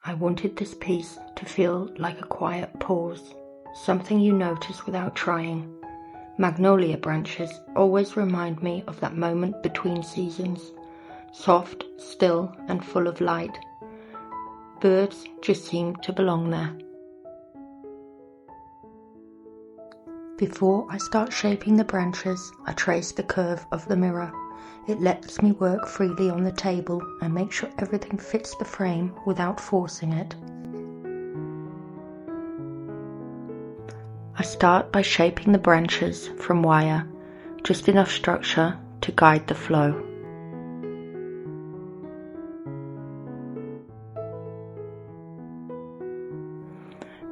I wanted this piece to feel like a quiet pause, something you notice without trying. Magnolia branches always remind me of that moment between seasons, soft, still, and full of light. Birds just seem to belong there. Before I start shaping the branches, I trace the curve of the mirror. It lets me work freely on the table and make sure everything fits the frame without forcing it. I start by shaping the branches from wire, just enough structure to guide the flow.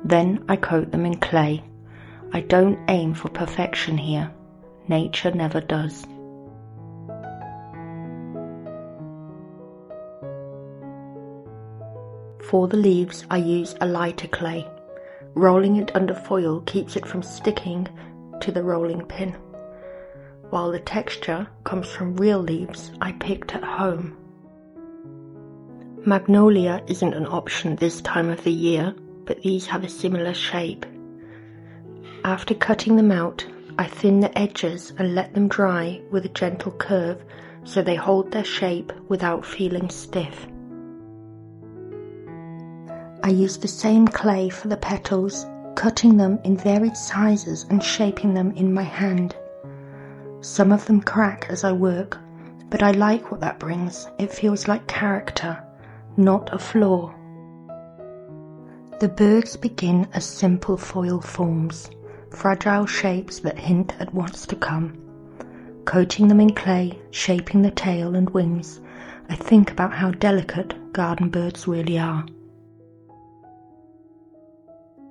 Then I coat them in clay. I don't aim for perfection here. Nature never does. For the leaves, I use a lighter clay. Rolling it under foil keeps it from sticking to the rolling pin, while the texture comes from real leaves I picked at home. Magnolia isn't an option this time of the year, but these have a similar shape. After cutting them out, I thin the edges and let them dry with a gentle curve so they hold their shape without feeling stiff. I use the same clay for the petals, cutting them in varied sizes and shaping them in my hand. Some of them crack as I work, but I like what that brings. It feels like character, not a flaw. The birds begin as simple foil forms, fragile shapes that hint at what's to come. Coating them in clay, shaping the tail and wings, I think about how delicate garden birds really are.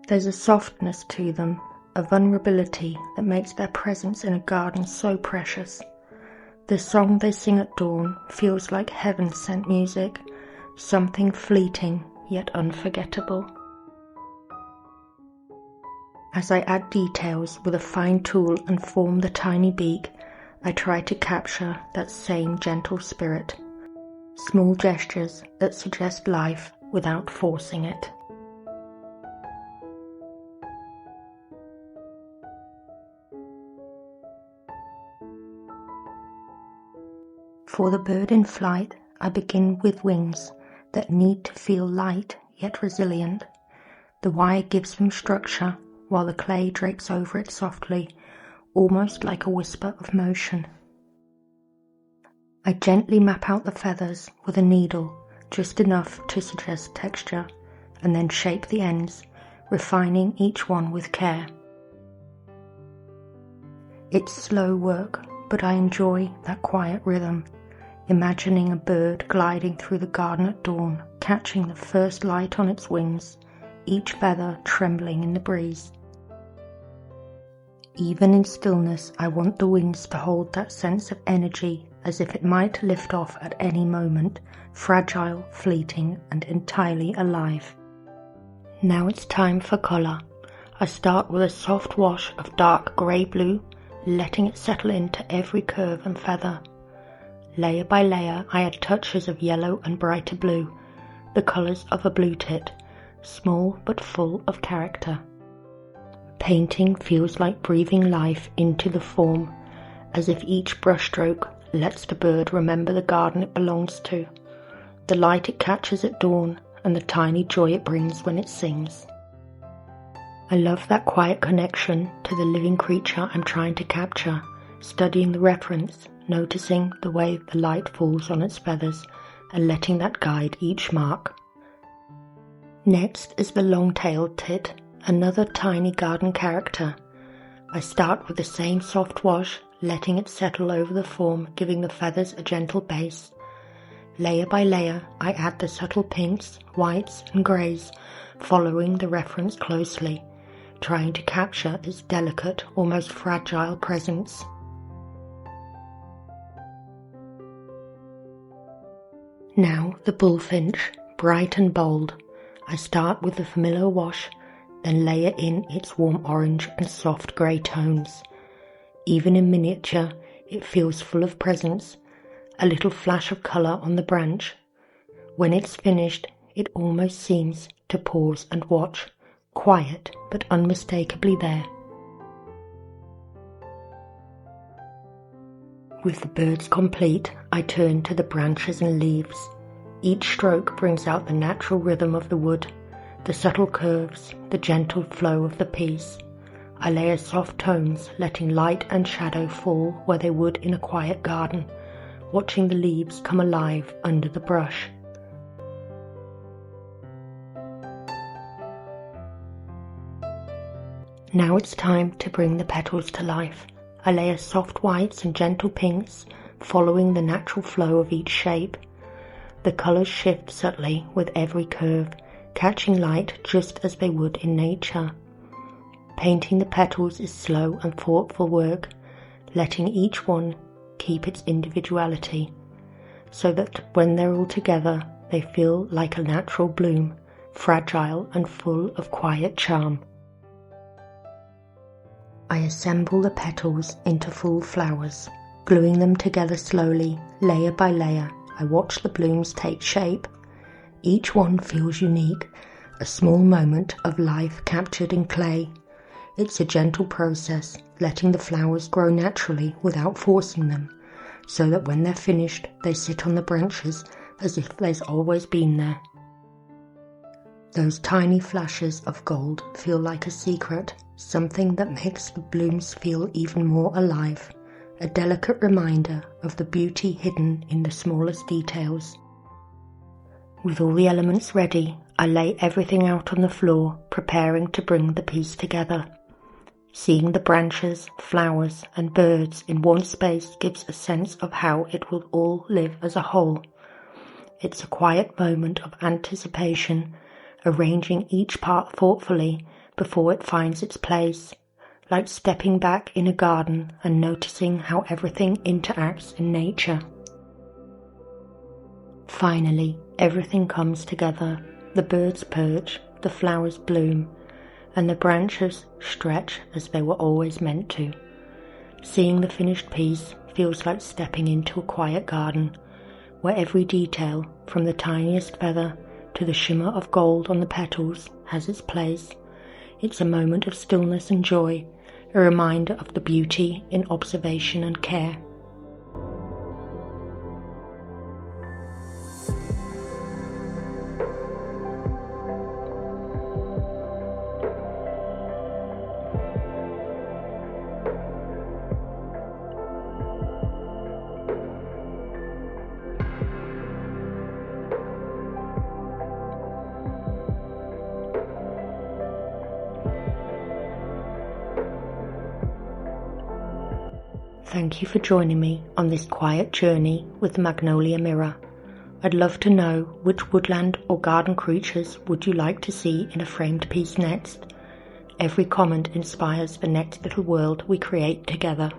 There's a softness to them, a vulnerability that makes their presence in a garden so precious. The song they sing at dawn feels like heaven-sent music, something fleeting yet unforgettable. As I add details with a fine tool and form the tiny beak, I try to capture that same gentle spirit. Small gestures that suggest life without forcing it. For the bird in flight, I begin with wings that need to feel light yet resilient. The wire gives them structure, while the clay drapes over it softly, almost like a whisper of motion. I gently map out the feathers with a needle, just enough to suggest texture, and then shape the ends, refining each one with care. It's slow work, but I enjoy that quiet rhythm, imagining a bird gliding through the garden at dawn, catching the first light on its wings, each feather trembling in the breeze. Even in stillness, I want the wings to hold that sense of energy, as if it might lift off at any moment, fragile, fleeting, and entirely alive. Now it's time for colour. I start with a soft wash of dark grey-blue, letting it settle into every curve and feather. Layer by layer, I add touches of yellow and brighter blue, the colours of a blue tit, small but full of character. Painting feels like breathing life into the form, as if each brushstroke lets the bird remember the garden it belongs to, the light it catches at dawn, and the tiny joy it brings when it sings. I love that quiet connection to the living creature I'm trying to capture, studying the reference, noticing the way the light falls on its feathers, and letting that guide each mark. Next is the long-tailed tit, another tiny garden character. I start with the same soft wash, letting it settle over the form, giving the feathers a gentle base. Layer by layer, I add the subtle pinks, whites, and greys, following the reference closely, trying to capture its delicate, almost fragile presence. Now the bullfinch, bright and bold. I start with the familiar wash, then layer in its warm orange and soft grey tones. Even in miniature, it feels full of presence, a little flash of colour on the branch. When it's finished, It almost seems to pause and watch, quiet but unmistakably there. With the birds complete, I turn to the branches and leaves. Each stroke brings out the natural rhythm of the wood, the subtle curves, the gentle flow of the piece. I layer soft tones, letting light and shadow fall where they would in a quiet garden, watching the leaves come alive under the brush. Now it's time to bring the petals to life. I layer soft whites and gentle pinks, following the natural flow of each shape. The colours shift subtly with every curve, catching light just as they would in nature. Painting the petals is slow and thoughtful work, letting each one keep its individuality, so that when they're all together, they feel like a natural bloom, fragile and full of quiet charm. I assemble the petals into full flowers, gluing them together slowly, layer by layer. I watch the blooms take shape. Each one feels unique, a small moment of life captured in clay. It's a gentle process, letting the flowers grow naturally without forcing them, so that when they're finished, they sit on the branches as if they've always been there. Those tiny flashes of gold feel like a secret, something that makes the blooms feel even more alive, a delicate reminder of the beauty hidden in the smallest details. With all the elements ready, I lay everything out on the floor, preparing to bring the piece together. Seeing the branches, flowers and birds in one space gives a sense of how it will all live as a whole. It's a quiet moment of anticipation, arranging each part thoughtfully before it finds its place, like stepping back in a garden and noticing how everything interacts in nature. Finally, everything comes together. The birds perch, the flowers bloom, and the branches stretch as they were always meant to. Seeing the finished piece feels like stepping into a quiet garden, where every detail, from the tiniest feather to the shimmer of gold on the petals, has its place. It's a moment of stillness and joy, a reminder of the beauty in observation and care. Thank you for joining me on this quiet journey with the Magnolia mirror. I'd love to know which woodland or garden creatures would you like to see in a framed piece next. Every comment inspires the next little world we create together.